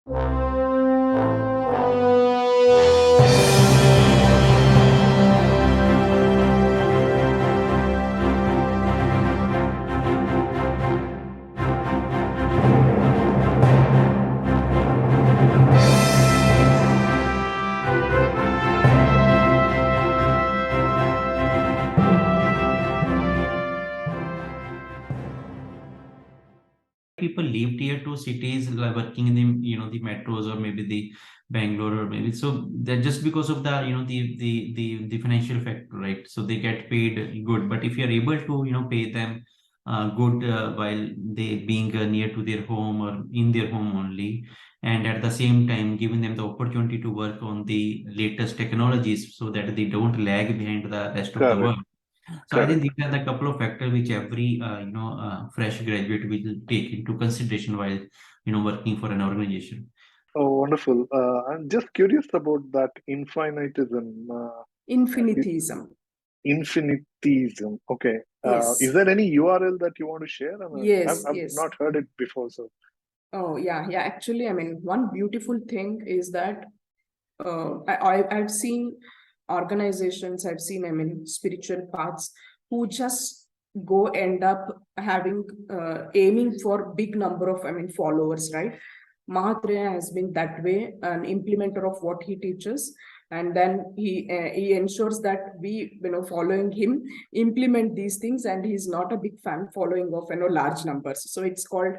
People live tier two cities, like working in the the metros, or maybe the Bangalore, or maybe so that just because of the the financial factor, right? So they get paid good, but if you're able to pay them good while they being near to their home or in their home only, and at the same time giving them the opportunity to work on the latest technologies so that they don't lag behind the rest of the Correct. world. So I think Correct. these are the couple of factors which every fresh graduate will take into consideration while working for an organization. Oh, wonderful. I'm just curious about that infinitism, Infinitism. infinitism. Okay. Is Yes. there any URL that you want to share? I've Yes. not heard it before, so. Oh, yeah. Actually, I mean, one beautiful thing is that I've seen organizations, I've seen, I mean, spiritual paths who just go end up having, aiming for big number of, I mean, followers, right? Mahatreya has been that way, an implementer of what he teaches. And then he ensures that we, following him, implement these things. And he's not a big fan following of, large numbers. So it's called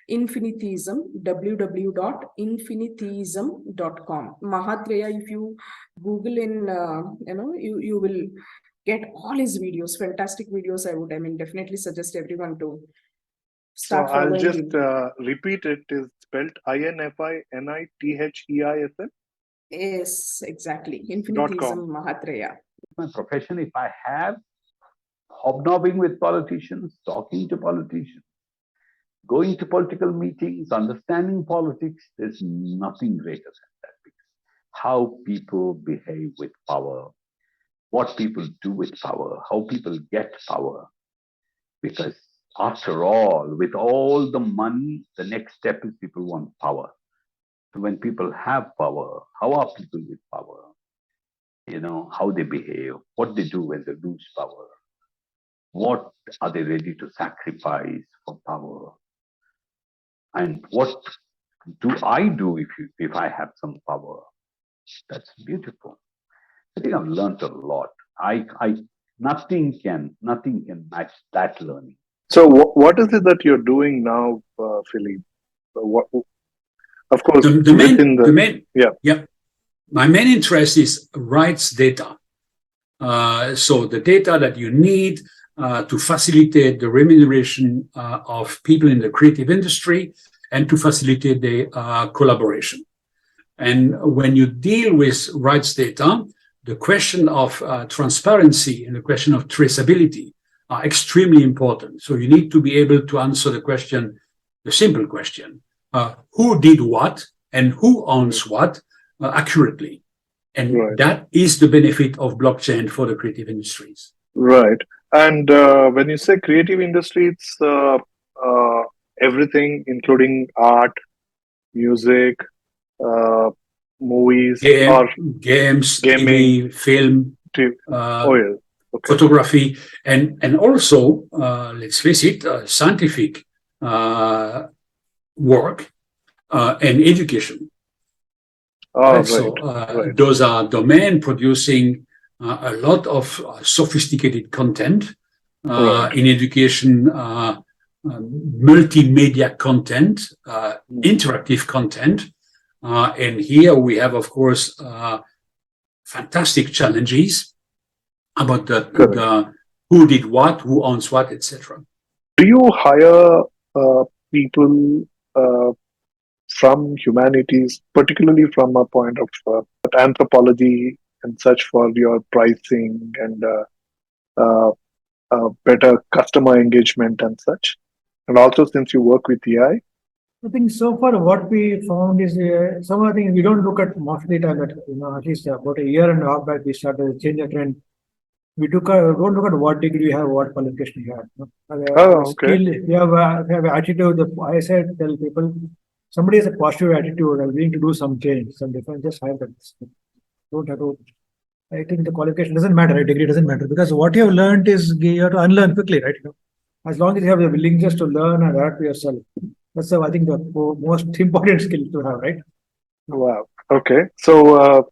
Infinitism, www.infinitism.com. Mahatreya, if you Google in, you will get all his videos, fantastic videos. I mean, definitely suggest everyone to So start I'll following just him. repeat it. Is spelled INFINITHEISM. Yes, exactly. Infinitism Mahatreya. My profession, if I have hobnobbing with politicians, talking to politicians, going to political meetings, understanding politics, there's nothing greater than that. How people behave with power, what people do with power, how people get power. Because after all, with all the money, the next step is people want power. So when people have power, how are people with power? How they behave, what they do when they lose power. What are they ready to sacrifice for power? And what do I do if I have some power? That's beautiful. I think I've learned a lot. Nothing can match that learning. So what is it that you're doing now, Philippe? What, of course, My main interest is rights data. So the data that you need to facilitate the remuneration of people in the creative industry and to facilitate the collaboration. And when you deal with rights data, the question of transparency and the question of traceability are extremely important. So you need to be able to answer the simple question, who did what and who owns what accurately. And that is the benefit of blockchain for the creative industries. Right. And when you say creative industry, it's everything, including art, music, movies, games, gaming, TV, film, photography, and also, let's face it, scientific work and education. Those are domain producing a lot of sophisticated content in education, multimedia content, interactive content. And here we have, of course, fantastic challenges about the who did what, who owns what, etc. Do you hire people from humanities, particularly from a point of anthropology and such, for your pricing and better customer engagement and such? And also, since you work with AI? I think so far what we found is some of the things we don't look at most of the time. That at least about a year and a half back we started to change the trend. We don't look at what degree you have, what qualification you have. Okay. Skill, you have attitude. I said tell people somebody has a positive attitude and willing to do some change, some difference, just hire them. Don't have to. I think the qualification doesn't matter, right? Degree doesn't matter because what you have learned is you have to unlearn quickly, right? As long as you have the willingness to learn and adapt to yourself, that's I think the most important skill to have, right? Wow. Okay. So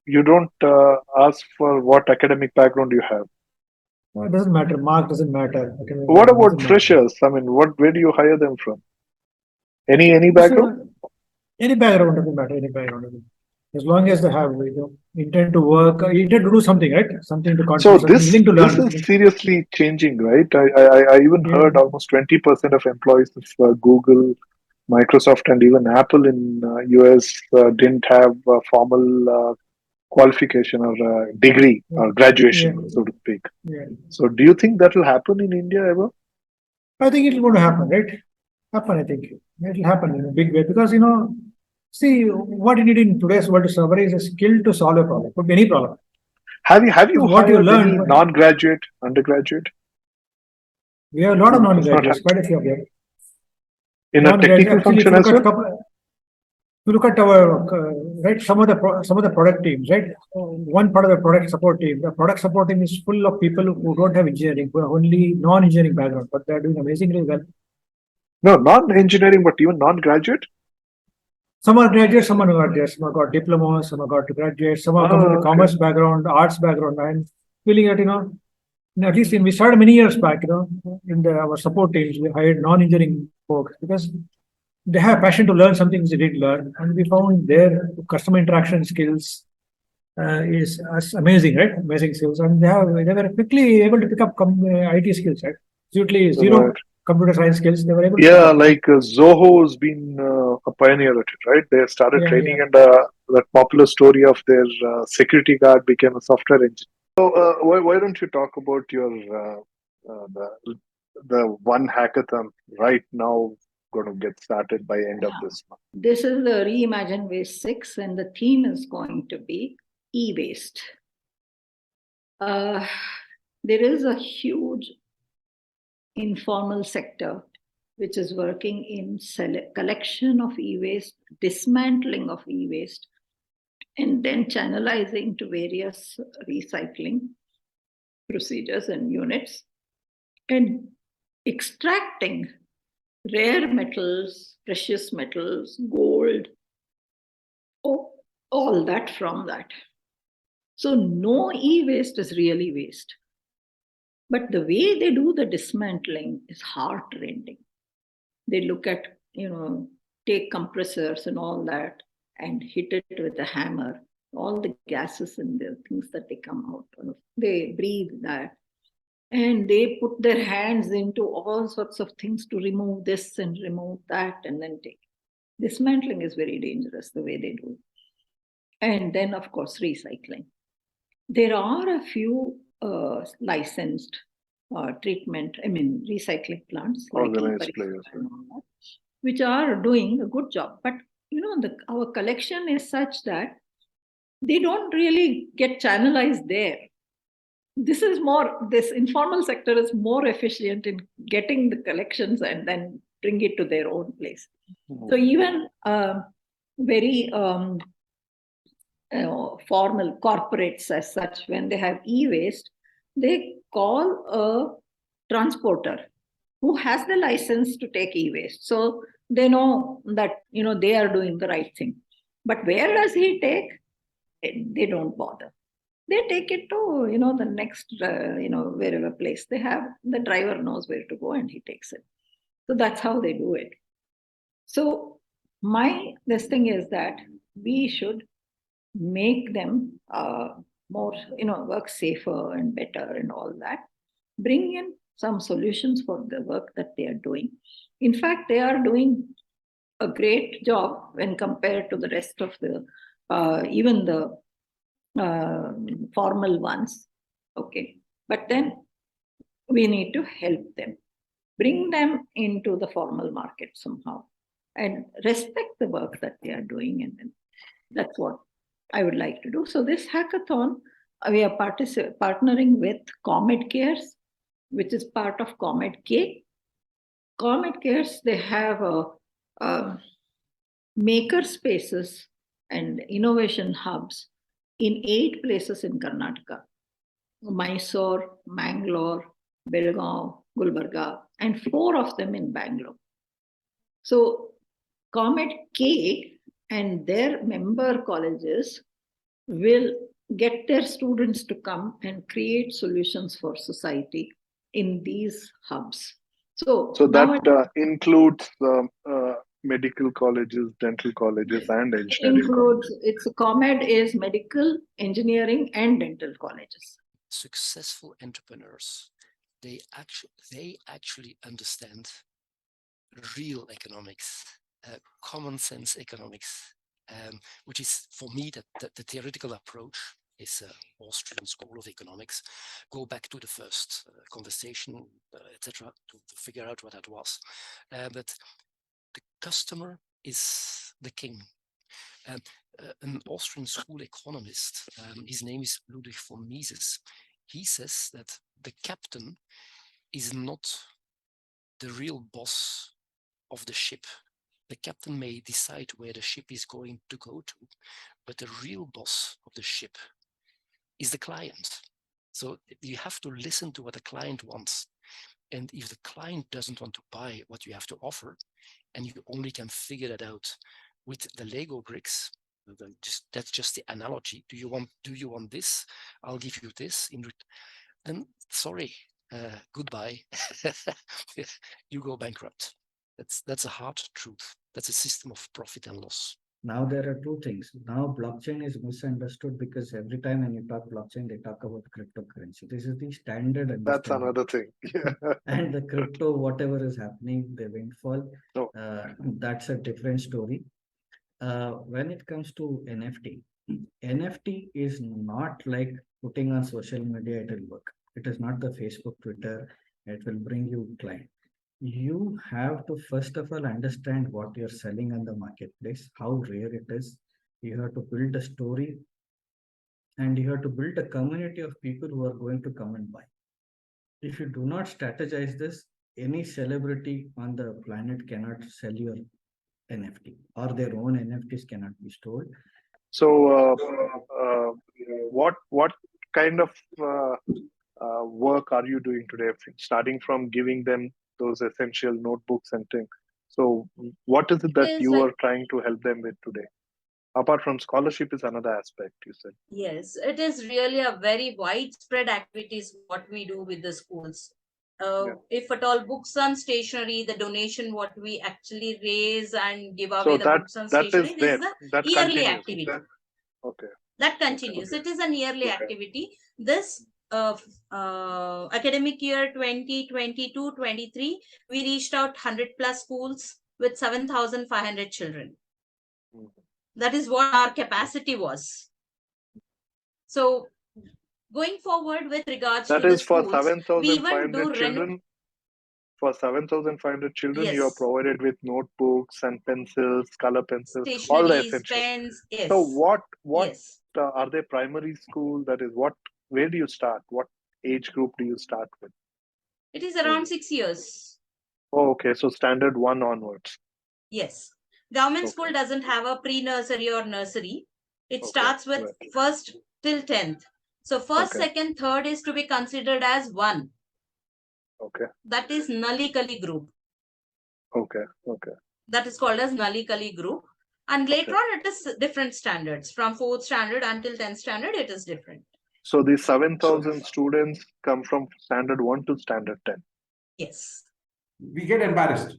you don't ask for what academic background you have. No, it doesn't matter. Mark doesn't matter. What about freshers? I mean, where do you hire them from? Any So, background? any background doesn't matter. Any background, as long as they have intent to work, intent to do something, right? Something to So contribute, something willing to this learn. is seriously changing, right? I even Yeah. heard almost 20% of employees of Google, Microsoft, and even Apple in US didn't have a formal qualification or degree or graduation, Yeah. so to speak. Yeah. So do you think that will happen in India ever? I think it's going to happen, right? I think it will happen in a big way because see what you need in today's world to survive is a skill to solve a problem, could be any problem. Have you What you hired learn, any non-graduate, undergraduate we have a lot of It's not non-graduates, quite a few of them. in a technical Actually, if function you as look well? at you look at our right some of the product teams, right? One part of the product support team. The product support team is full of people who don't have engineering, who have only non-engineering background, but they are doing amazingly well. No, non-engineering, but even non-graduate. Some are graduates, some are not graduates, some have got diplomas, some have got graduates, some are coming from the commerce background, arts background, and feeling that at least we started many years back, in our support teams, we hired non-engineering folks because they have passion to learn something they didn't learn, and we found their customer interaction skills is amazing, right? Amazing skills, and they were quickly able to pick up IT skills, right? Absolutely zero Right. computer science skills. They were able to Yeah, pick up. like Zoho has been a pioneer at it, right? They started training, and that popular story of their security guard became a software engineer. So why don't you talk about your the one hackathon right now going to get started by end of this month? This is the Reimagine Waste 6, and the theme is going to be e-waste. There is a huge informal sector which is working in collection of e-waste, dismantling of e-waste, and then channelizing to various recycling procedures and units, and extracting rare metals, precious metals, gold, all that from that. So no e-waste is really waste. But the way they do the dismantling is heart-rending. They look at, take compressors and all that and hit it with a hammer. All the gases and the things that they come out of, they breathe that. And they put their hands into all sorts of things to remove this and remove that and then take. Dismantling is very dangerous the way they do it. And then, of course, recycling. There are a few licensed recycling plants, Organized players, and all that, which are doing a good job. But, our collection is such that they don't really get channelized there. This informal sector is more efficient in getting the collections and then bring it to their own place. Mm-hmm. So even very formal corporates as such, when they have e-waste, they call a transporter who has the license to take e-waste. So they know that, they are doing the right thing. But where does he take? They don't bother. They take it to, the next, wherever place they have, the driver knows where to go and he takes it. So that's how they do it. So this thing is that we should make them more, work safer and better and all that. Bring in some solutions for the work that they are doing. In fact, they are doing a great job when compared to the rest of the, even the formal ones. Okay. But then we need to help them, bring them into the formal market somehow and respect the work that they are doing. And then that's what I would like to do. So this hackathon, we are partnering with Comet Cares, which is part of Comet K. Comet Cares, they have maker spaces and innovation hubs in 8 places in Karnataka: Mysore, Mangalore, Belgaum, Gulbarga, and 4 of them in Bangalore. So Comet K and their member colleges will get their students to come and create solutions for society in these hubs. So that includes medical colleges, dental colleges, and engineering colleges. It's COMED is medical, engineering, and dental colleges. Successful entrepreneurs, they actually understand real economics, common sense economics, which is for me the theoretical approach is Austrian School of Economics. Go back to the first conversation, etc., to figure out what that was. But the customer is the king. An Austrian school economist, his name is Ludwig von Mises. He says that the captain is not the real boss of the ship. The captain may decide where the ship is going to go to, but the real boss of the ship is the client. So you have to listen to what the client wants. And if the client doesn't want to buy what you have to offer, and you only can figure that out with the Lego bricks, that's just the analogy. Do you want this? I'll give you this. Then sorry, goodbye. You go bankrupt. That's a hard truth. That's a system of profit and loss. Now there are two things. Now blockchain is misunderstood because every time when you talk blockchain, they talk about cryptocurrency. This is the standard understanding. That's another thing. And the crypto, whatever is happening, the windfall, No. That's a different story. When it comes to NFT is not like putting on social media, it will work. It is not the Facebook, Twitter, it will bring you client. You have to first of all understand what you're selling on the marketplace, how rare it is. You have to build a story and you have to build a community of people who are going to come and buy. If you do not strategize this, any celebrity on the planet cannot sell your NFT, or their own NFTs cannot be stored. So, what kind of work are you doing today? Starting from giving them those essential notebooks and things. So, what is it that you are trying to help them with today? Apart from scholarship is another aspect, you said. Yes, it is really a very widespread activities what we do with the schools. If at all books and stationery, the donation what we actually raise and give away the books and stationery, this is a yearly activity. Okay. That continues. It is a yearly activity. This academic year 2022-23, we reached out 100 plus schools with 7,500 children. That is what our capacity was. So going forward with regards that to is the for schools, 7,500 children. For 7,500 children, yes, you are provided with notebooks and pencils, color pencils, all the essentials. Pens, yes. So what yes. Are they primary school? That is where do you start? What age group do you start with? It is around 6 years. Oh, okay. So standard 1 onwards. Yes. Government school doesn't have a pre-nursery or nursery. It starts with first till 10th. So first, second, third is to be considered as 1. Okay. That is Nali Kali group. Okay. That is called as Nali Kali group. And later on, it is different standards. From 4th standard until 10th standard, it is different. So these 7,000 students come from standard 1 to standard 10. Yes. We get embarrassed.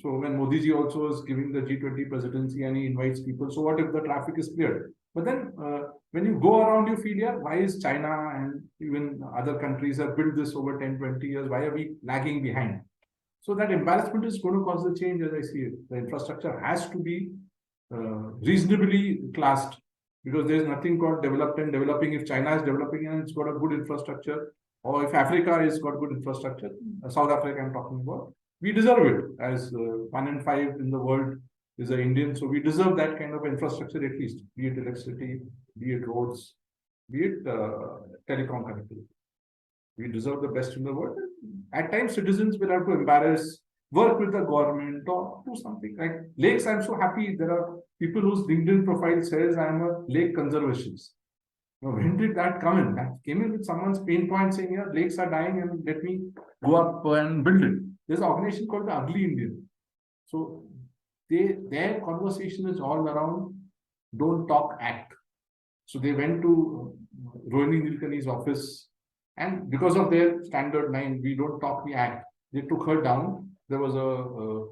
So when Modi ji also is giving the G20 presidency and he invites people, so what if the traffic is cleared? But then when you go around, you feel, yeah, why is China and even other countries have built this over 10, 20 years? Why are we lagging behind? So that embarrassment is going to cause the change as I see it. The infrastructure has to be reasonably classed, because there's nothing called developed and developing. If China is developing and it's got a good infrastructure, or if Africa has got good infrastructure, South Africa I'm talking about, we deserve it. As 1 in 5 in the world is an Indian, so we deserve that kind of infrastructure at least, be it electricity, be it roads, be it telecom connectivity. We deserve the best in the world. At times, citizens will have to embarrass work with the government or do something like lakes. I'm so happy there are people whose LinkedIn profile says I'm a lake conservationist. Now, when did that come in? That came in with someone's pain point saying, yeah, lakes are dying and let me go up and build it. There's an organization called the Ugly Indian. So their conversation is all around don't talk, act. So they went to Rohini Nilekani's office, and because of their standard line, we don't talk, we act, they took her down. There was a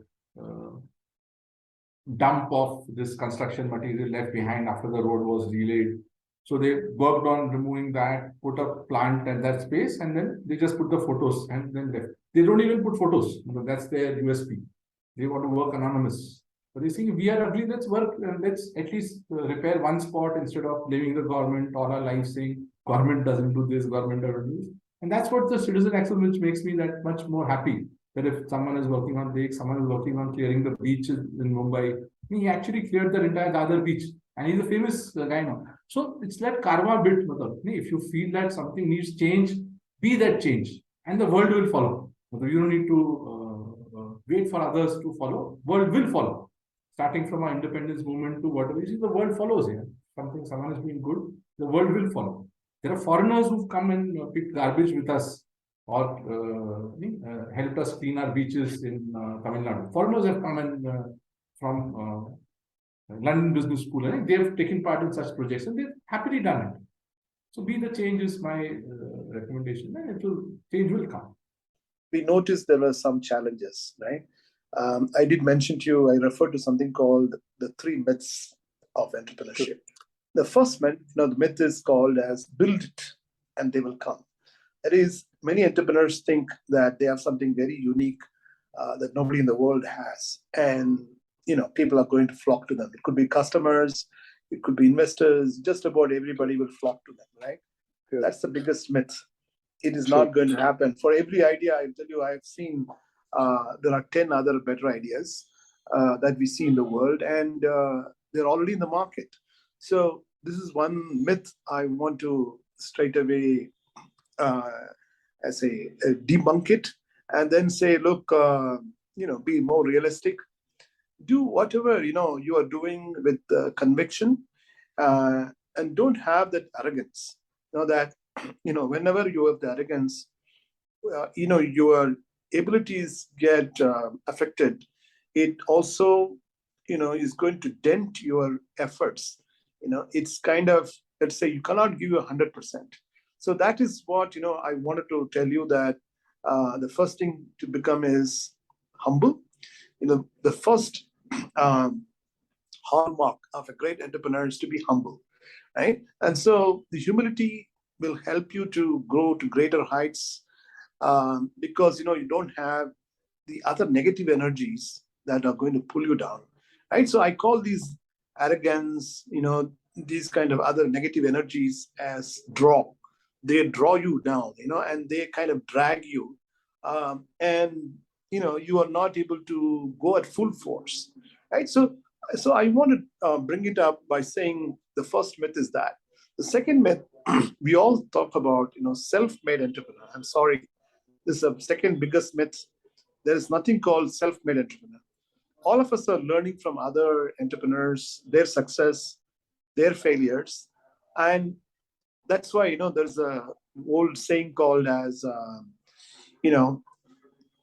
dump of this construction material left behind after the road was relayed. So they worked on removing that, put a plant at that space, and then they just put the photos and then left. They don't even put photos. That's their USP. They want to work anonymous. But they say, we are ugly, let's work, let's at least repair one spot instead of blaming the government all our life saying, government doesn't do this, government doesn't do this. And that's what the citizen action, which makes me that much more happy. That if someone is working on lakes, someone is working on clearing the beaches in Mumbai, he actually cleared the entire Dadar beach. And he's a famous guy now. So it's like karma bit. If you feel that something needs change, be that change. And the world will follow. You don't need to wait for others to follow. World will follow. Starting from our independence movement to whatever, you see, the world follows here. Someone is doing good, the world will follow. There are foreigners who've come and picked garbage with us or helped us clean our beaches in Tamil Nadu. Foreigners have come and from London Business School, and they have taken part in such projects and they've happily done it. So be the change is my recommendation, and change will come. We noticed there were some challenges, right? I did mention to you, I referred to something called the 3 myths of entrepreneurship. The first myth, the myth is called as build it and they will come. That is, many entrepreneurs think that they have something very unique that nobody in the world has. And, people are going to flock to them. It could be customers, it could be investors, just about everybody will flock to them, right? Yeah. That's the biggest myth. It is not going to happen. For every idea, I tell you, I've seen there are 10 other better ideas that we see in the world, and they're already in the market. So this is one myth I want to straight away debunk it, and then say, look, be more realistic. Do whatever you are doing with conviction, and don't have that arrogance. That whenever you have the arrogance, your abilities get affected. It also is going to dent your efforts. It's kind of, let's say, you cannot give you 100%. So that is what I wanted to tell you, that the first thing to become is humble. The first hallmark of a great entrepreneur is to be humble, right? And so the humility will help you to grow to greater heights, because you don't have the other negative energies that are going to pull you down, right? So I call these arrogance, these kind of other negative energies as draw. They draw you down, and they kind of drag you, and you are not able to go at full force, right? So I want to bring it up by saying the first myth is that. The second myth, we all talk about, self-made entrepreneur. I'm sorry, this is the second biggest myth. There is nothing called self-made entrepreneur. All of us are learning from other entrepreneurs, their success, their failures, and that's why there's a old saying called as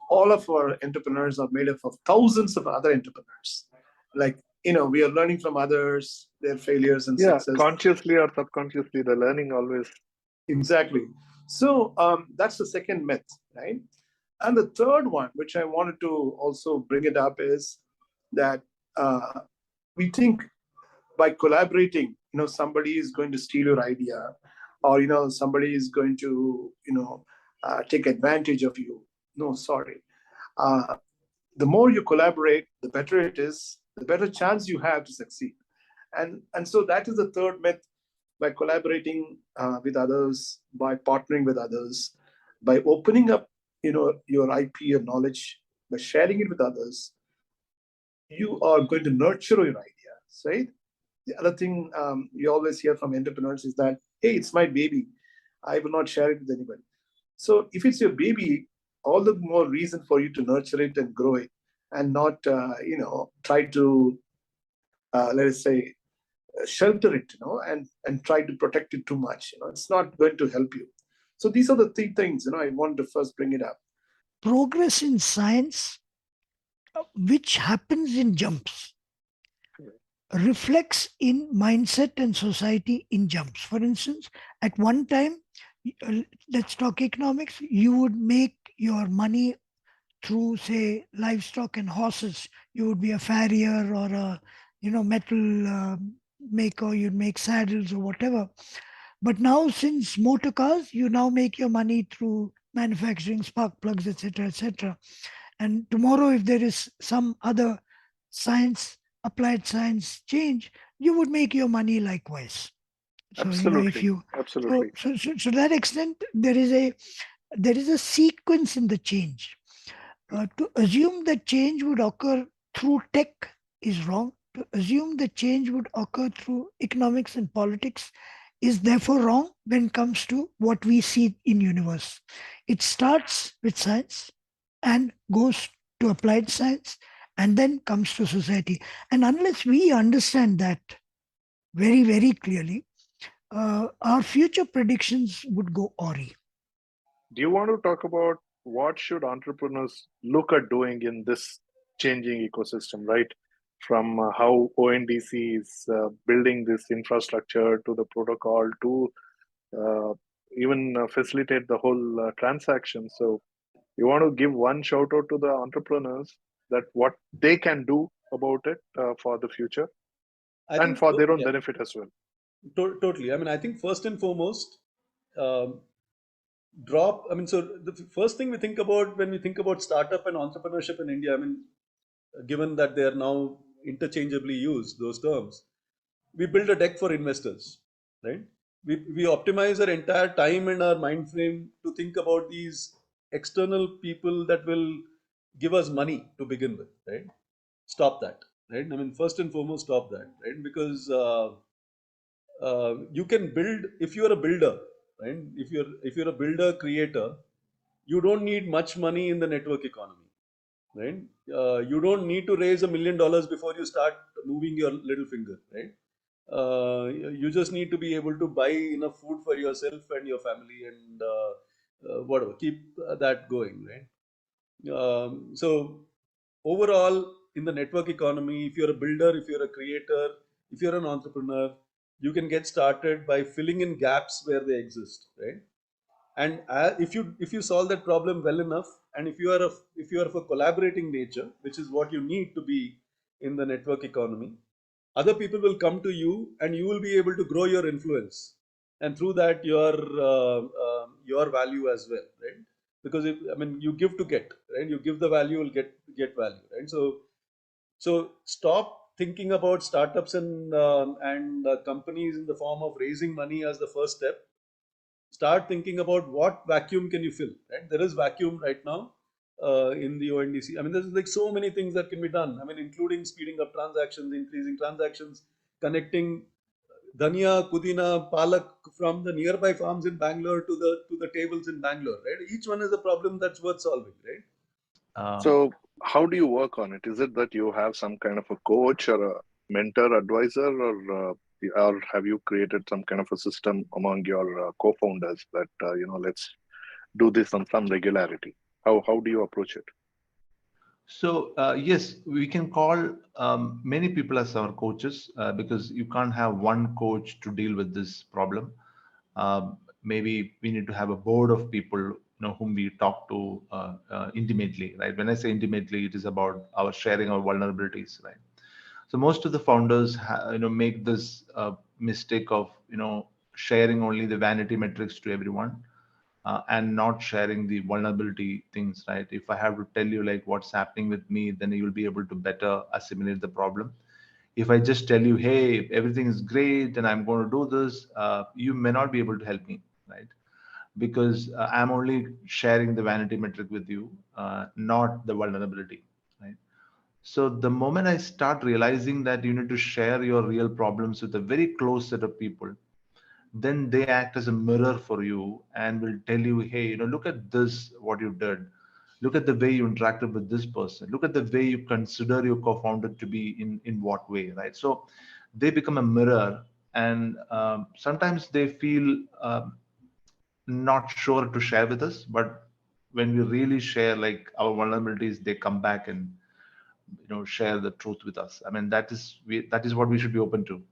all of our entrepreneurs are made up of thousands of other entrepreneurs. Like we are learning from others, their failures and success. Consciously or subconsciously, the learning always. Exactly. So that's the second myth, right? And the third one, which I wanted to also bring it up, is that we think by collaborating, somebody is going to steal your idea, or somebody is going to take advantage of you. No, sorry. The more you collaborate, the better it is, the better chance you have to succeed. And so that is the third myth. By collaborating with others, by partnering with others, by opening up your IP, your knowledge, by sharing it with others, you are going to nurture your ideas, right? The other thing you always hear from entrepreneurs is that, hey, it's my baby, I will not share it with anybody. So if it's your baby, all the more reason for you to nurture it and grow it, and not try to let us say shelter it, and try to protect it too much. It's not going to help you. So these are the three things I wanted to first bring it up. Progress in science, which happens in jumps, reflects in mindset and society in jumps. For instance, at one time, let's talk economics, you would make your money through, say, livestock and horses. You would be a farrier or a metal maker. You'd make saddles or whatever. But now, since motor cars, you now make your money through manufacturing spark plugs, etc., etc. And tomorrow, if there is some other science, applied science change, you would make your money likewise. So Absolutely. if you Absolutely. so to that extent, there is a sequence in the change. To assume that change would occur through tech is wrong. To assume that change would occur through economics and politics is therefore wrong when it comes to what we see in universe. It starts with science and goes to applied science and then comes to society. And unless we understand that very, very clearly, our future predictions would go awry. Do you want to talk about what should entrepreneurs look at doing in this changing ecosystem, right? From how ONDC is building this infrastructure to the protocol to even facilitate the whole transaction. So you want to give one shout out to the entrepreneurs that what they can do about it for the future and for their own benefit as well. Totally. I mean, I think first and foremost, so the first thing we think about when we think about startup and entrepreneurship in India, I mean, given that they are now interchangeably used, those terms, we build a deck for investors, right? We optimize our entire time and our mind frame to think about these external people that will give us money to begin with, right? Stop that, right? I mean, first and foremost, stop that, right? Because you can build, if you are a builder, right? If you're a builder creator, you don't need much money in the network economy, right? You don't need to raise $1 million before you start moving your little finger, right? You just need to be able to buy enough food for yourself and your family and whatever, keep that going, right? So overall, in the network economy, if you're a builder, if you're a creator, if you're an entrepreneur, you can get started by filling in gaps where they exist, right? And if you solve that problem well enough, and if you are of a collaborating nature, which is what you need to be in the network economy, other people will come to you, and you will be able to grow your influence, and through that your value as well, right? Because you give to get, right? You give the value, you'll get value, right? So stop thinking about startups and companies in the form of raising money as the first step. Start thinking about what vacuum can you fill, right? There is vacuum right now in the ONDC. I mean, there's like so many things that can be done. I mean, including speeding up transactions, increasing transactions, connecting dhania, pudina, palak from the nearby farms in Bangalore to the tables in Bangalore, right? Each one is a problem that's worth solving, right? So how do you work on it? Is it that you have some kind of a coach or a mentor advisor, or have you created some kind of a system among your co-founders that let's do this on some regularity? How do you approach it? So yes, we can call many people as our coaches because you can't have one coach to deal with this problem. Maybe we need to have a board of people whom we talk to intimately, right? When I say intimately, it is about our sharing our vulnerabilities, right? So most of the founders make this mistake of sharing only the vanity metrics to everyone and not sharing the vulnerability things, right? If I have to tell you like what's happening with me, then you'll be able to better assimilate the problem. If I just tell you, hey, everything is great and I'm going to do this, you may not be able to help me, right? Because I'm only sharing the vanity metric with you, not the vulnerability, right? So the moment I start realizing that you need to share your real problems with a very close set of people, then they act as a mirror for you and will tell you, hey, look at this, what you did. Look at the way you interacted with this person. Look at the way you consider your co-founder to be in what way, right? So they become a mirror, and sometimes they feel not sure to share with us, but when we really share like our vulnerabilities, they come back and share the truth with us. I mean, that is what we should be open to.